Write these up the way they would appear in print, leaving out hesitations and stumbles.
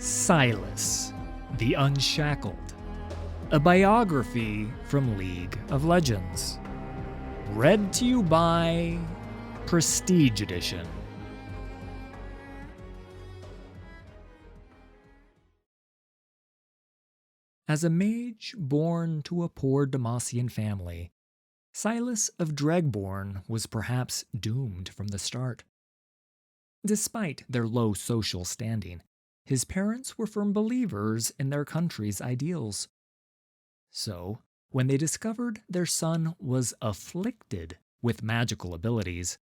Sylas, the Unshackled, a biography from League of Legends. Read to you by Prestige Edition. As a mage born to a poor Demacian family, Sylas of Dregborn was perhaps doomed from the start. Despite their low social standing, his parents were firm believers in their country's ideals. So, when they discovered their son was afflicted with magical abilities,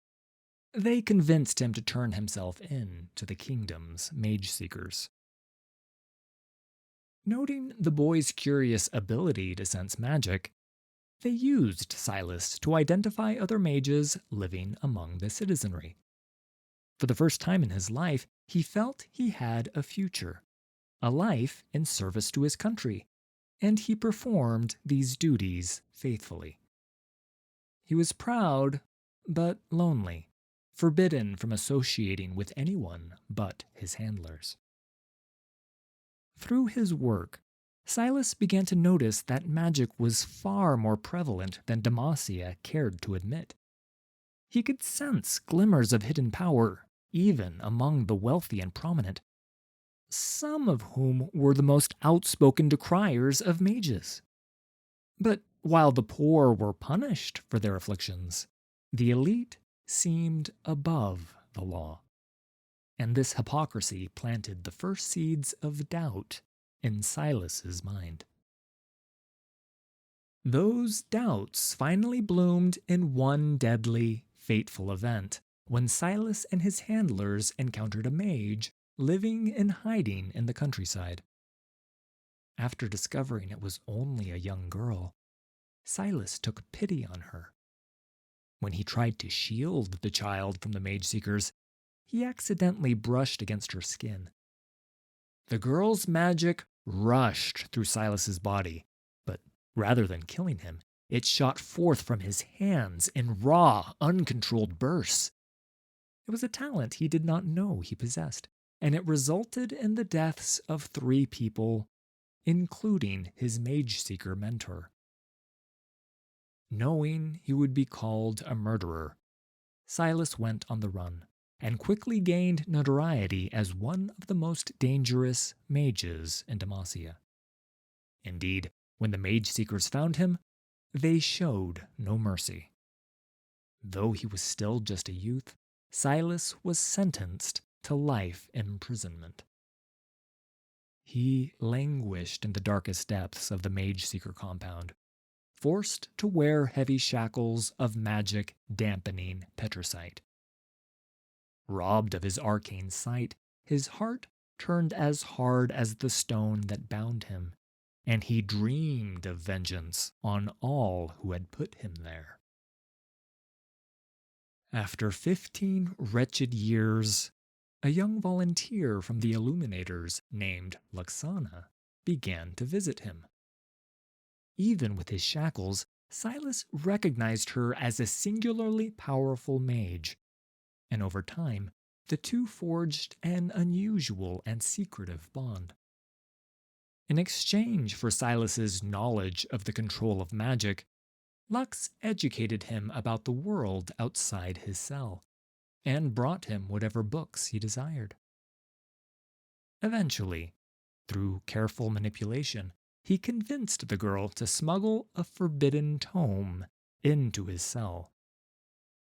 they convinced him to turn himself in to the kingdom's mage seekers. Noting the boy's curious ability to sense magic, they used Sylas to identify other mages living among the citizenry. For the first time in his life, he felt he had a future, a life in service to his country, and he performed these duties faithfully. He was proud, but lonely, forbidden from associating with anyone but his handlers. Through his work, Sylas began to notice that magic was far more prevalent than Demacia cared to admit. He could sense glimmers of hidden power, even among the wealthy and prominent, some of whom were the most outspoken decriers of mages. But while the poor were punished for their afflictions, the elite seemed above the law. And this hypocrisy planted the first seeds of doubt in Sylas's mind. Those doubts finally bloomed in one deadly, fateful event, when Sylas and his handlers encountered a mage living in hiding in the countryside. After discovering it was only a young girl, Sylas took pity on her. When he tried to shield the child from the mage seekers, he accidentally brushed against her skin. The girl's magic rushed through Sylas's body, but rather than killing him, it shot forth from his hands in raw, uncontrolled bursts. It was a talent he did not know he possessed, and it resulted in the deaths of 3 people, including his mage seeker mentor. Knowing he would be called a murderer, Sylas went on the run, and quickly gained notoriety as one of the most dangerous mages in Demacia. Indeed, when the mage seekers found him, they showed no mercy. Though he was still just a youth, Sylas was sentenced to life imprisonment. He languished in the darkest depths of the mage seeker compound, forced to wear heavy shackles of magic dampening petricite. Robbed of his arcane sight, his heart turned as hard as the stone that bound him, and he dreamed of vengeance on all who had put him there. After 15 wretched years, a young volunteer from the Illuminators named Luxana began to visit him. Even with his shackles, Sylas recognized her as a singularly powerful mage, and over time, the two forged an unusual and secretive bond. In exchange for Sylas's knowledge of the control of magic, Lux educated him about the world outside his cell, and brought him whatever books he desired. Eventually, through careful manipulation, he convinced the girl to smuggle a forbidden tome into his cell,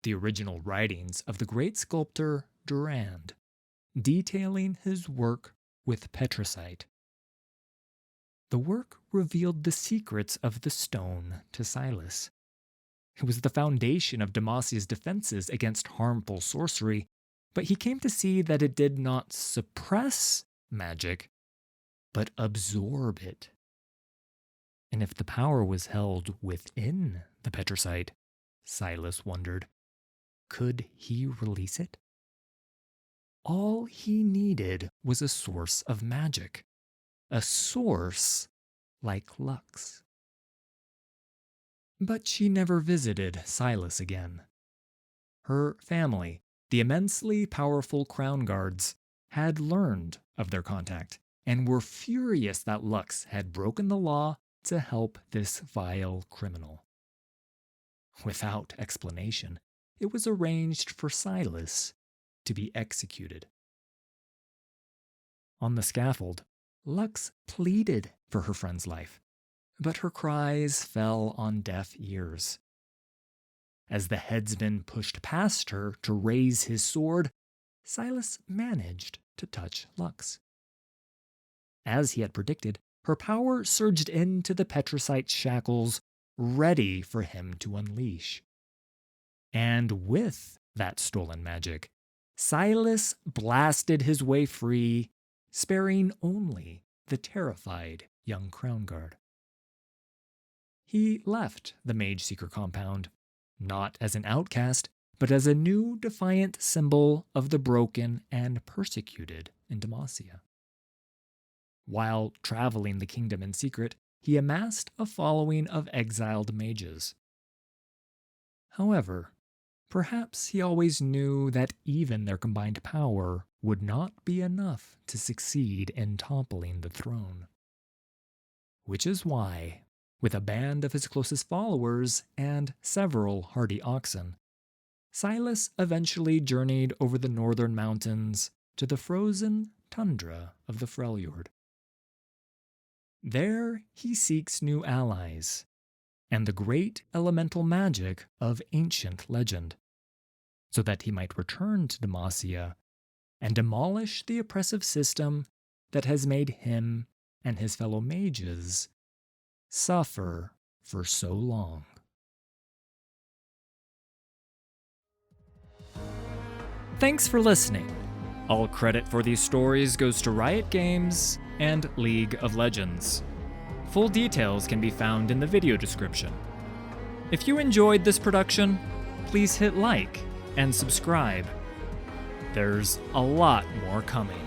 the original writings of the great sculptor Durand, detailing his work with petricite. The work revealed the secrets of the stone to Sylas. It was the foundation of Demacia's defenses against harmful sorcery, but he came to see that it did not suppress magic, but absorb it. And if the power was held within the petricite, Sylas wondered, could he release it? All he needed was a source of magic, a source like Lux. But she never visited Sylas again. Her family, the immensely powerful Crown Guards, had learned of their contact and were furious that Lux had broken the law to help this vile criminal. Without explanation, it was arranged for Sylas to be executed. On the scaffold, Lux pleaded for her friend's life, but her cries fell on deaf ears. As the headsman pushed past her to raise his sword, Sylas managed to touch Lux. As he had predicted, her power surged into the Petricite's shackles, ready for him to unleash. And with that stolen magic, Sylas blasted his way free, sparing only the terrified young crown guard. He left the Mage Seeker compound, not as an outcast, but as a new defiant symbol of the broken and persecuted in Demacia. While traveling the kingdom in secret, he amassed a following of exiled mages. However, perhaps he always knew that even their combined power would not be enough to succeed in toppling the throne. Which is why, with a band of his closest followers and several hardy oxen, Sylas eventually journeyed over the northern mountains to the frozen tundra of the Freljord. There he seeks new allies and the great elemental magic of ancient legend, so that he might return to Demacia and demolish the oppressive system that has made him and his fellow mages suffer for so long. Thanks for listening. All credit for these stories goes to Riot Games and League of Legends. Full details can be found in the video description. If you enjoyed this production, please hit like and subscribe. There's a lot more coming.